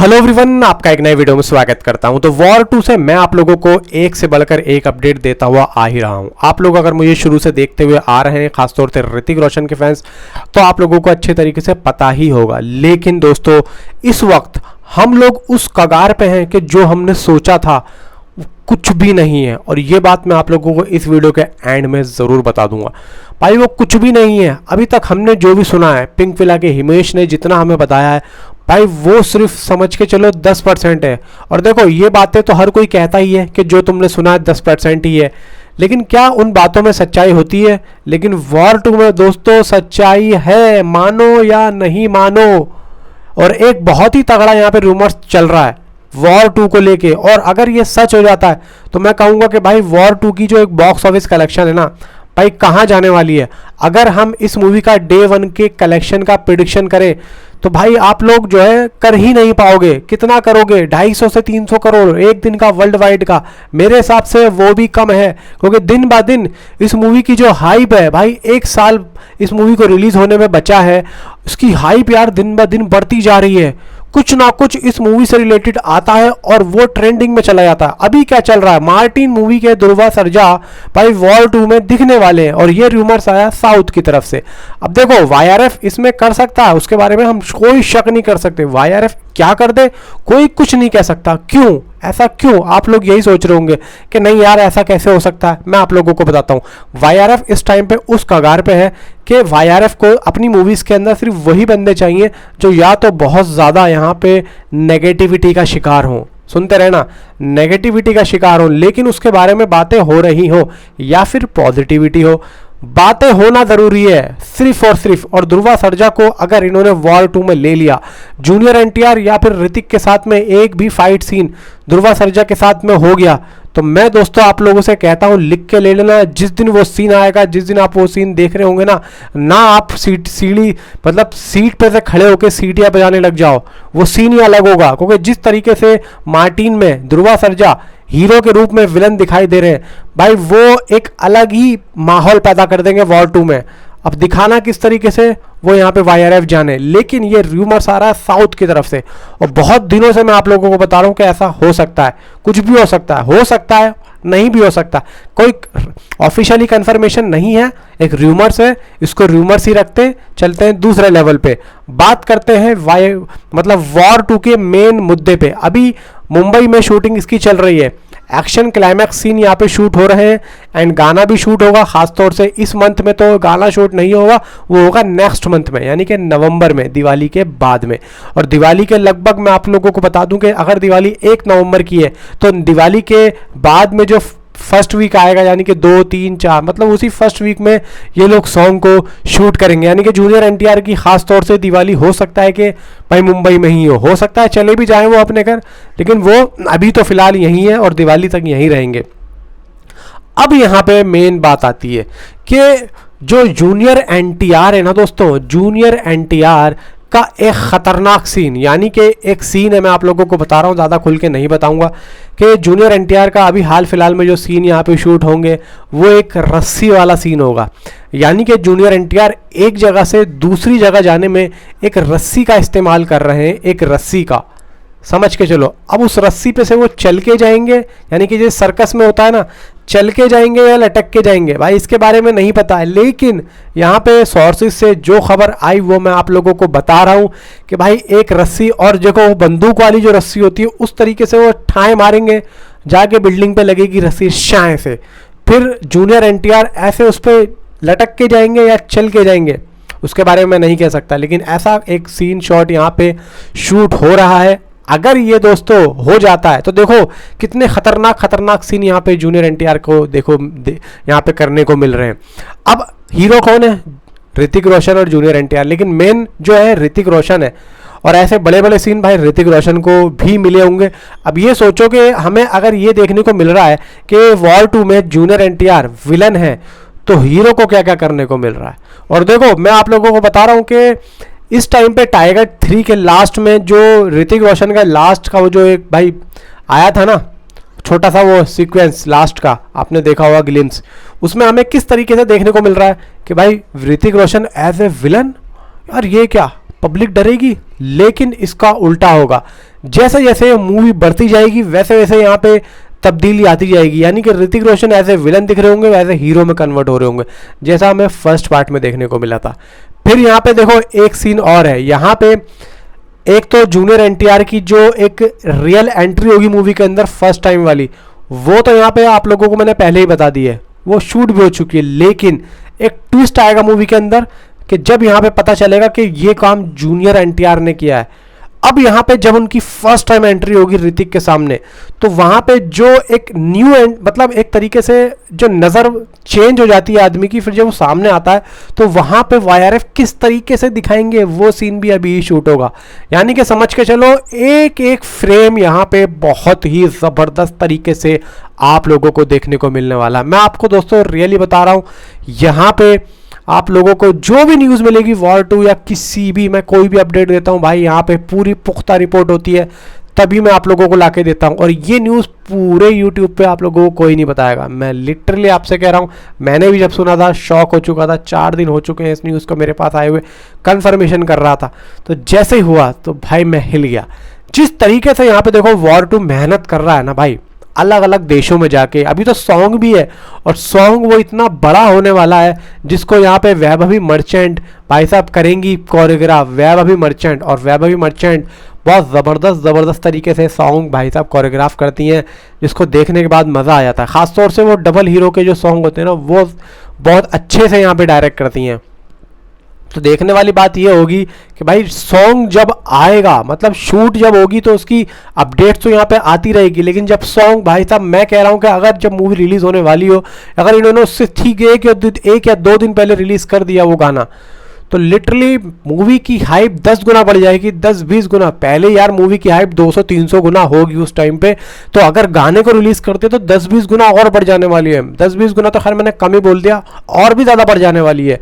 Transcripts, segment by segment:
Hello everyone, आपका एक नए वीडियो में स्वागत करता हूं। तो वॉर 2 से मैं आप लोगों को एक से बढ़कर एक अपडेट देता हुआ आ ही रहा हूं। आप लोग अगर मुझे शुरू से देखते हुए आ रहे हैं, खासतौर से ऋतिक रोशन के फैंस, तो आप लोगों को अच्छे तरीके से पता ही होगा। लेकिन दोस्तों, इस वक्त हम लोग उस कगार पे हैं कि जो हमने सोचा था कुछ भी नहीं है, और ये बात मैं आप लोगों को इस वीडियो के एंड में ज़रूर बता दूंगा। भाई वो कुछ भी नहीं है। अभी तक हमने जो भी सुना है, पिंक विला के हिमेश ने जितना हमें बताया है भाई, वो सिर्फ समझ के चलो 10% है। और देखो, ये बातें तो हर कोई कहता ही है कि जो तुमने सुना है 10% ही है, लेकिन क्या उन बातों में सच्चाई होती है? लेकिन वॉर 2 में दोस्तों सच्चाई है, मानो या नहीं मानो। और एक बहुत ही तगड़ा यहाँ पे रूमर्स चल रहा है वॉर 2 को लेके, और अगर ये सच हो जाता है तो मैं कहूँगा कि भाई वॉर 2 की जो एक बॉक्स ऑफिस कलेक्शन है ना भाई, कहाँ जाने वाली है। अगर हम इस मूवी का डे 1 के कलेक्शन का प्रिडिक्शन करें तो भाई आप लोग जो है कर ही नहीं पाओगे। कितना करोगे? 250 से 300 करोड़ एक दिन का वर्ल्ड वाइड का। मेरे हिसाब से वो भी कम है, क्योंकि दिन ब दिन इस मूवी की जो हाइप है भाई, एक साल इस मूवी को रिलीज होने में बचा है, उसकी हाइप यार दिन ब दिन बढ़ती जा रही है। कुछ ना कुछ इस मूवी से रिलेटेड आता है और वो ट्रेंडिंग में चला जाता है। अभी क्या चल रहा है, मार्टिन मूवी के ध्रुवा सर्जा भाई वॉर 2 में दिखने वाले हैं, और ये रूमर्स आया साउथ की तरफ से। अब देखो, वाईआरएफ इसमें कर सकता है, उसके बारे में हम कोई शक नहीं कर सकते। वाईआरएफ क्या कर दे कोई कुछ नहीं कह सकता। क्यों ऐसा? क्यों आप लोग यही सोच रहे होंगे कि नहीं यार ऐसा कैसे हो सकता है। मैं आप लोगों को बताता हूँ, वाईआरएफ इस टाइम पे उस कगार पे है कि वाईआरएफ को अपनी मूवीज के अंदर सिर्फ वही बंदे चाहिए जो या तो बहुत ज़्यादा यहाँ पे नेगेटिविटी का शिकार हों, सुनते रहना, नेगेटिविटी का शिकार हो, लेकिन उसके बारे में बातें हो रही हो, या फिर पॉजिटिविटी हो। बातें होना जरूरी है सिर्फ और सिर्फ। और ध्रुवा सर्जा को अगर इन्होंने वॉर 2 में ले लिया, जूनियर एनटीआर या फिर ऋतिक के साथ में एक भी फाइट सीन ध्रुवा सर्जा के साथ में हो गया, तो मैं दोस्तों आप लोगों से कहता हूं लिख के ले लेना। जिस दिन वो सीन आएगा, जिस दिन आप वो सीन देख रहे होंगे ना आप सीट पे से खड़े होकर सीटियां बजाने लग जाओ, वो सीन ही अलग होगा। क्योंकि जिस तरीके से मार्टिन में ध्रुवा सर्जा हीरो के रूप में विलन दिखाई दे रहे हैं भाई, वो एक अलग ही माहौल पैदा कर देंगे वॉर 2 में। अब दिखाना किस तरीके से वो यहाँ पे वाईआरएफ जाने। लेकिन ये रूमर्स आ रहा है साउथ की तरफ से, और बहुत दिनों से मैं आप लोगों को बता रहा हूँ कि ऐसा हो सकता है, कुछ भी हो सकता है, नहीं भी हो सकता। कोई ऑफिशियली कंफर्मेशन नहीं है, एक रूमर्स है, इसको रूमर्स ही रखते चलते हैं। दूसरे लेवल पे बात करते हैं वॉर 2 के मेन मुद्दे पे। अभी मुंबई में शूटिंग इसकी चल रही है, एक्शन क्लाइमैक्स सीन यहाँ पे शूट हो रहे हैं, एंड गाना भी शूट होगा। खासतौर से इस मंथ में तो गाना शूट नहीं होगा, वो होगा नेक्स्ट मंथ में, यानी कि नवंबर में, दिवाली के बाद में। और दिवाली के लगभग मैं आप लोगों को बता दूं कि अगर दिवाली 1 नवंबर की है तो दिवाली के बाद में जो फर्स्ट वीक आएगा, यानी कि 2, 3, 4, मतलब उसी फर्स्ट वीक में ये लोग सॉन्ग को शूट करेंगे। यानी कि जूनियर एनटीआर की खास तौर से दिवाली हो सकता है कि भाई मुंबई में ही हो सकता है चले भी जाएं वो अपने घर, लेकिन वो अभी तो फिलहाल यहीं है और दिवाली तक यहीं रहेंगे। अब यहाँ पे मेन बात आती है कि जो जूनियर एनटीआर है ना दोस्तों, जूनियर एनटीआर का एक खतरनाक सीन, यानी कि एक सीन है, मैं आप लोगों को बता रहा हूँ, ज़्यादा खुल के नहीं बताऊंगा, कि जूनियर एनटीआर का अभी हाल फिलहाल में जो सीन यहाँ पे शूट होंगे वो एक रस्सी वाला सीन होगा। यानी कि जूनियर एनटीआर एक जगह से दूसरी जगह जाने में एक रस्सी का इस्तेमाल कर रहे हैं, एक रस्सी का, समझ के चलो। अब उस रस्सी पे से वो चल के जाएंगे, यानी कि जैसे सर्कस में होता है ना, चल के जाएंगे या लटक के जाएंगे, भाई इसके बारे में नहीं पता है। लेकिन यहाँ पे सोर्सेज से जो खबर आई वो मैं आप लोगों को बता रहा हूँ कि भाई एक रस्सी, और देखो बंदूक वाली जो रस्सी होती है उस तरीके से वो ठाए मारेंगे, जाके बिल्डिंग पे लगेगी रस्सी शाय से, फिर जूनियर एनटीआर ऐसे उस पर लटक के जाएंगे या चल के जाएंगे, उसके बारे में मैं नहीं कह सकता। लेकिन ऐसा एक सीन शॉट यहाँ पे शूट हो रहा है। अगर ये दोस्तों हो जाता है तो देखो कितने खतरनाक सीन यहाँ पे जूनियर एनटीआर को देखो यहाँ पे करने को मिल रहे हैं। अब हीरो कौन है? ऋतिक रोशन और जूनियर एनटीआर, लेकिन मेन जो है ऋतिक रोशन है, और ऐसे बड़े बड़े सीन भाई ऋतिक रोशन को भी मिले होंगे। अब ये सोचो कि हमें अगर ये देखने को मिल रहा है कि वॉर 2 में जूनियर एनटीआर विलन है, तो हीरो को क्या क्या करने को मिल रहा है। और देखो मैं आप लोगों को बता रहा हूँ कि इस टाइम पे टाइगर 3 के लास्ट में जो ऋतिक रोशन का लास्ट का वो जो एक भाई आया था ना, छोटा सा वो सीक्वेंस लास्ट का, आपने देखा होगा ग्लिम्स, उसमें हमें किस तरीके से देखने को मिल रहा है कि भाई Hrithik Roshan as a villain. यार ये क्या, पब्लिक डरेगी? लेकिन इसका उल्टा होगा। जैसे जैसे मूवी बढ़ती जाएगी वैसे वैसे यहाँ पे तब्दीली आती जाएगी, यानी कि Hrithik Roshan as a villain दिख रहे होंगे, वैसे हीरो में कन्वर्ट हो रहे होंगे, जैसा हमें फर्स्ट पार्ट में देखने को मिला था। फिर यहाँ पे देखो एक सीन और है, यहाँ पे एक तो जूनियर एनटीआर की जो एक रियल एंट्री होगी मूवी के अंदर फर्स्ट टाइम वाली, वो तो यहाँ पे आप लोगों को मैंने पहले ही बता दी है, वो शूट भी हो चुकी है। लेकिन एक ट्विस्ट आएगा मूवी के अंदर कि जब यहाँ पे पता चलेगा कि ये काम जूनियर एनटीआर ने किया है। अब यहाँ पे जब उनकी फर्स्ट टाइम एंट्री होगी ऋतिक के सामने, तो वहाँ पे जो एक न्यू मतलब एक तरीके से जो नज़र चेंज हो जाती है आदमी की, फिर जब वो सामने आता है तो वहाँ पे वाईआरएफ किस तरीके से दिखाएंगे वो सीन भी अभी शूट होगा। यानी कि समझ के चलो एक एक फ्रेम यहाँ पे बहुत ही ज़बरदस्त तरीके से आप लोगों को देखने को मिलने वाला है। मैं आपको दोस्तों रियली बता रहा हूँ, यहाँ पे आप लोगों को जो भी न्यूज़ मिलेगी वॉर 2 या किसी भी, मैं कोई भी अपडेट देता हूँ भाई, यहाँ पे पूरी पुख्ता रिपोर्ट होती है, तभी मैं आप लोगों को लाके देता हूँ। और ये न्यूज़ पूरे यूट्यूब पे आप लोगों को कोई नहीं बताएगा, मैं लिटरली आपसे कह रहा हूँ। मैंने भी जब सुना था शॉक हो चुका था, 4 दिन हो चुके हैं इस न्यूज़ को मेरे पास आए हुए, कन्फर्मेशन कर रहा था, तो जैसे ही हुआ तो भाई मैं हिल गया। जिस तरीके से यहाँ पे देखो वॉर 2 मेहनत कर रहा है ना भाई, अलग अलग देशों में जाके, अभी तो सॉन्ग भी है, और सॉन्ग वो इतना बड़ा होने वाला है जिसको यहाँ पे वैभवी मर्चेंट भाई साहब करेंगी कोरियोग्राफ, वैभवी मर्चेंट। और वैभवी मर्चेंट बहुत ज़बरदस्त तरीके से सॉन्ग भाई साहब कोरियोग्राफ करती हैं, जिसको देखने के बाद मज़ा आ जाता है। ख़ासतौर से वो डबल हीरो के जो सॉन्ग होते हैं ना, वो बहुत अच्छे से यहाँ पर डायरेक्ट करती हैं। तो देखने वाली बात ये होगी कि भाई सॉन्ग जब आएगा, मतलब शूट जब होगी तो उसकी अपडेट्स तो यहाँ पे आती रहेगी, लेकिन जब सॉन्ग भाई साहब मैं कह रहा हूँ कि अगर जब मूवी रिलीज होने वाली हो, अगर इन्होंने उससे ठीक एक या 2 दिन पहले रिलीज कर दिया वो गाना, तो लिटरली मूवी की हाइप 10 गुना बढ़ जाएगी, 10-20 गुना। पहले यार मूवी की हाइप 200-300 गुना होगी उस टाइम पे, तो अगर गाने को रिलीज करते तो 10-20 गुना और बढ़ जाने वाली है। 10-20 गुना तो खैर मैंने कम ही बोल दिया, और भी ज़्यादा बढ़ जाने वाली है।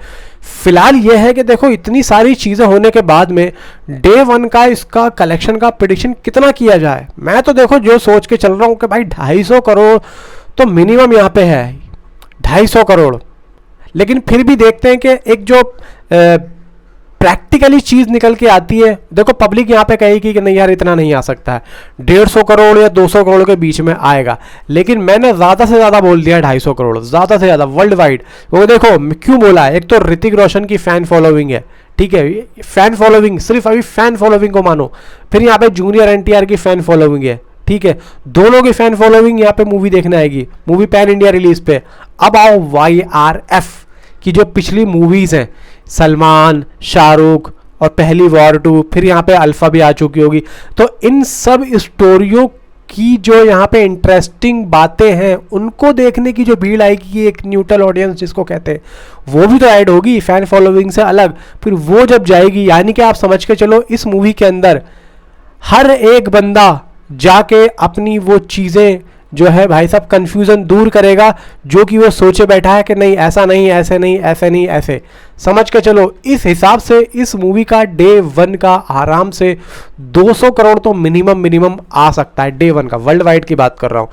फिलहाल ये है कि देखो इतनी सारी चीज़ें होने के बाद में डे 1 का इसका कलेक्शन का प्रेडिक्शन कितना किया जाए। मैं तो देखो जो सोच के चल रहा हूँ कि भाई 250 करोड़ तो मिनिमम यहाँ पे है, 250 करोड़। लेकिन फिर भी देखते हैं कि एक जो प्रैक्टिकली चीज़ निकल के आती है, देखो पब्लिक यहाँ पे कहेगी कि नहीं यार इतना नहीं आ सकता है, 150 करोड़ या 200 करोड़ के बीच में आएगा। लेकिन मैंने ज़्यादा से ज़्यादा बोल दिया 250 करोड़, ज़्यादा से ज़्यादा वर्ल्ड वाइड। वो देखो क्यों बोला है, एक तो ऋतिक रोशन की फ़ैन फॉलोइंग है, ठीक है, फ़ैन फॉलोइंग सिर्फ अभी फ़ैन फॉलोइंग को मानो। फिर यहाँ पे जूनियर एनटीआर की फ़ैन फॉलोइंग है, ठीक है, दोनों की फ़ैन फॉलोइंग यहाँ पे मूवी देखने आएगी, मूवी पैन इंडिया रिलीज पे। अब आओ वाईआरएफ की जो पिछली मूवीज़ हैं, सलमान, शाहरुख और पहली वॉर 2, फिर यहाँ पे अल्फा भी आ चुकी होगी, तो इन सब स्टोरियों की जो यहाँ पे इंटरेस्टिंग बातें हैं उनको देखने की जो भीड़ आएगी, एक न्यूट्रल ऑडियंस जिसको कहते हैं, वो भी तो ऐड होगी फैन फॉलोइंग से अलग। फिर वो जब जाएगी, यानी कि आप समझ के चलो इस मूवी के अंदर हर एक बंदा जाके अपनी वो चीज़ें जो है भाई साहब कंफ्यूजन दूर करेगा, जो कि वो सोचे बैठा है कि नहीं ऐसा नहीं, ऐसे नहीं, ऐसे नहीं, ऐसे। समझ के चलो इस हिसाब से इस मूवी का डे 1 का आराम से 200 करोड़ तो मिनिमम आ सकता है, डे 1 का, वर्ल्ड वाइड की बात कर रहा हूँ।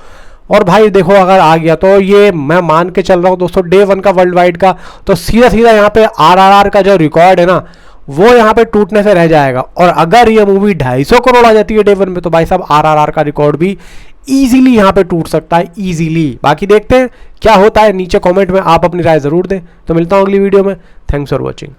और भाई देखो अगर आ गया तो ये मैं मान के चल रहा हूँ दोस्तों डे 1 का वर्ल्ड वाइड का, तो सीधा यहाँ पे RRR का जो रिकॉर्ड है ना वो यहाँ पे टूटने से रह जाएगा। और अगर ये मूवी 250 करोड़ आ जाती है डे 1 में, तो भाई साहब RRR का रिकॉर्ड भी इजीली यहाँ पे टूट सकता है, इजीली। बाकी देखते हैं क्या होता है, नीचे कमेंट में आप अपनी राय जरूर दें। तो मिलता हूँ अगली वीडियो में, थैंक्स फॉर वॉचिंग।